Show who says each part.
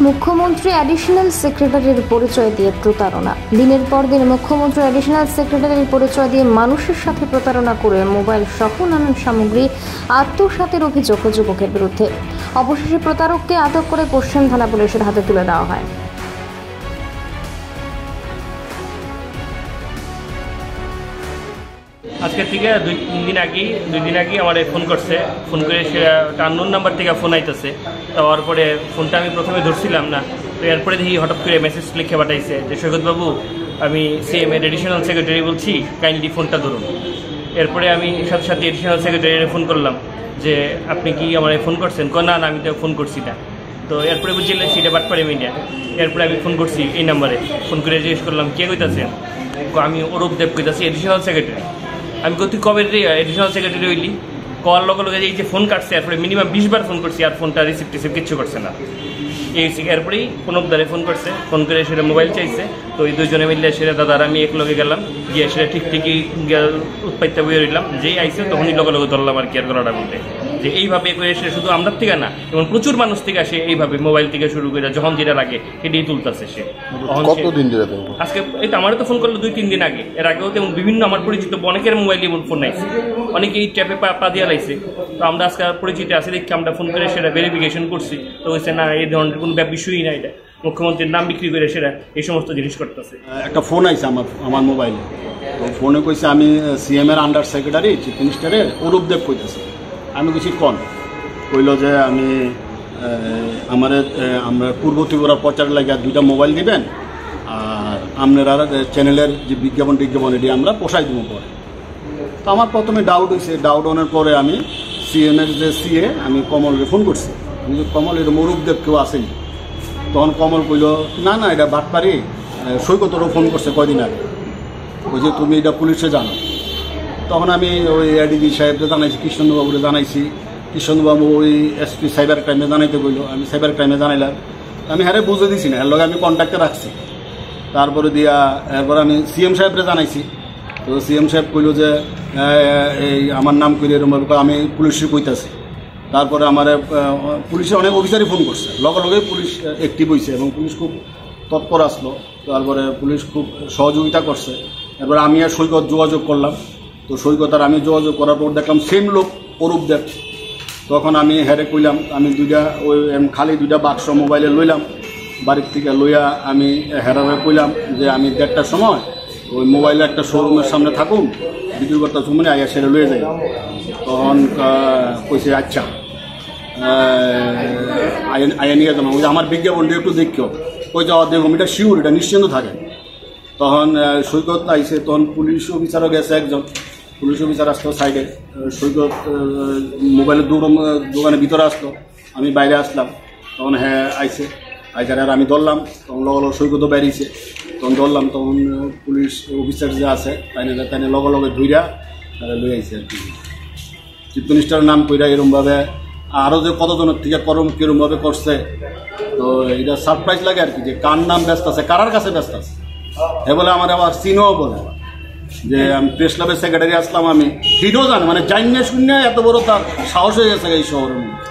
Speaker 1: মুখ্যমন্ত্রী অ্যাডিশনাল সেক্রেটারির পরিচয় দিয়ে প্রতারণা। দিনের পর দিন মুখ্যমন্ত্রী অ্যাডিশনাল সেক্রেটারির পরিচয় দিয়ে মানুষের সাথে প্রতারণা করে মোবাইল সহ নানান সামগ্রী আত্মসাতের অভিযোগ যুবকের বিরুদ্ধে। অবশেষে প্রতারককে আটক করে পশ্চিম থানা পুলিশের হাতে তুলে দেওয়া হয়।
Speaker 2: আজকে থেকে দুই দিন আগে আমার ফোন করছে, ফোন করে সে আননোন নাম্বার থেকে ফোন আইতেছে। তার পরে ফোনটা আমি প্রথমে ধরছিলাম না, তো এরপরে দেখি হঠাৎ করে মেসেজ লিখে পাঠাইছে যে সৈকতবাবু, আমি সিএম এর এডিশনাল সেক্রেটারি বলছি, কাইন্ডলি ফোনটা ধরুন। এরপরে আমি সাথে সাথে এডিশনাল সেক্রেটারিকে ফোন করলাম যে আপনি কি আমার ফোন করছেন? না না, আমি তো ফোন করছি না। তো এরপরে বুঝলে সিটে বাটপাড়ি মিডিয়া। এরপরে আমি ফোন করছি এই নাম্বারে, ফোন করে জিজ্ঞেস করলাম কে কইতাছেন? আমি অরূপ দেব কইতাছি, এডিশনাল সেক্রেটারি। আমি তুই কবে এডিশনাল সেক্রেটারি হইলি? কল লগে এই যে ফোন কাটছে, এরপরে মিনিমাম 20 বার ফোন করছি, আর ফোনটা রিসিভ কিচ্ছু করছে না। এরপরেই প্রণবদারে ফোন করছে, ফোন করে সেটা মোবাইল চাইছে। তো এই দুজনে মিললে সেটা দাদার আমি এক লগে গেলাম, গিয়ে সেটা ঠিকই উৎপাইতে বয়ে রইলাম। যেই আইসে তখনই লগে ধরলাম আর কি আর করাটা বলতে, যে এইভাবে করে সে শুধু আমরা থেকে না, এবং প্রচুর মানুষ থেকে সে এইভাবে মোবাইল থেকে শুরু করে যখন যেটা লাগে সেটাই তুলতেছে সে।
Speaker 3: কতদিন ধরে?
Speaker 2: আজকে এই তো আমারও তো ফোন করলো 2-3 দিন আগে। এর আগেও তেমন বিভিন্ন আমার পরিচিত অনেকের মোবাইলে ফোন আইছে, অনেকেই ট্যাপে পা দিয়ে লাইছে। তো আমরা আজকে পরিচিত আছে দেখি আমরা ফোন করে সেটা ভেরিফিকেশন করছি। তো হয়েছে না, এই ধরনের কোনো বিষয়ই না, এটা মুখ্যমন্ত্রীর নাম বিক্রি করে সেটা এই সমস্ত জিনিস করতেছে।
Speaker 4: একটা ফোন আইছে আমার মোবাইলে, তো ফোনে কইছে আমি সিএম এর আন্ডার সেক্রেটারি চিফ মিনিস্টারের অরূপ দেব কইতেছি। আমি কিছু কইল যে আমি আমরা পূর্ব ত্রিপুরা প্রচার লাগে 2টা মোবাইল দিবেন, আর আপনারা চ্যানেলের যে বিজ্ঞাপন এটি আমরা পোষাই দেবো পরে। তো আমার প্রথমে ডাউট হয়েছে, ডাউট হওয়ার পরে আমি সিএমের যে সিএ আমি কমলকে ফোন করছি। আমি যে কমল এরকম অরূপ দেব কেউ আসেনি। তখন কমল কইল না না, এটা বাটপাড়ি, সৈকতরও ফোন করছে কয়দিন আগে, ওই যে তুমি এটা পুলিশে জানো। তখন আমি ওই এডিজি সাহেবকে জানাইছি, কৃষ্ণবাবুরে জানাইছি। কৃষ্ণবাবু ওই এসপি সাইবার ক্রাইমে জানাইতে বললো, আমি সাইবার ক্রাইমে জানাইলাম। আমি হ্যাঁ বুঝে দিছি না, এর লগে আমি কন্ট্যাক্টে রাখছি। তারপরে এরপর আমি সিএম সাহেবরে জানাইছি। তো সিএম সাহেব কইল যে এই আমার নাম কইলে এরকম, আমি পুলিশে কইতাছি। তারপরে আমার পুলিশে অনেক অফিসারই ফোন করছে, লগে লগে পুলিশ অ্যাক্টিভ হয়েছে এবং পুলিশ খুব তৎপর আসলো। তারপরে পুলিশ খুব সহযোগিতা করছে। এরপরে আমি আর সৈকত যোগাযোগ করলাম। তো সৈকত আর আমি যোগাযোগ করার পর দেখলাম সেম লোক অরূপ দেব। তখন আমি হেরে কইলাম, আমি খালি 2টা বাক্স মোবাইলে লইলাম বাড়ির থেকে, লইয়া আমি হেরারে কইলাম যে আমি 1:30টার সময় ওই মোবাইলে একটা শোরুমের সামনে থাকুন, বিক্রি করতে সময় আইয়া সেরে লইয়া যাই। তখন কইছে আচ্ছা আইয়া নিয়ে যাবো, ওই আমার বিজ্ঞাপনটা একটু দেখিও। কই যাওয়া দেখুন, এটা শিওর, এটা নিশ্চিন্ত থাকে। তখন সৈকত আইসে, তখন পুলিশ অফিসারও গেছে একজন, পুলিশ অফিসার আসলো সাইডে। সৈকত মোবাইলের দোকানের ভিতরে আসলো, আমি বাইরে আসলাম। তখন হ্যাঁ আইসে, আইসার আর আমি ধরলাম। তখন লগে সৈকতও বেরিয়েছে, তখন ধরলাম। তখন পুলিশ অফিসার যে আছে তাই লগে ধুইরা লই আইসে আর কি। চিফ মিনিস্টারের নাম কইরা এরমভাবে আরও যে কতজনের থেকে কিরমভাবে করছে। তো এটা সারপ্রাইজ লাগে আর কি, যে কার নাম ব্যস্ত আছে, কারার কাছে ব্যস্ত আছে। এ বলে আমার আবার চিনও বলে যে আমি প্রেস ক্লাবের সেক্রেটারি আসলাম, আমি হিডও জানে, মানে জানিয়ে শূন্য এত বড় তার সাহস হয়ে গেছে এই শহরের মধ্যে।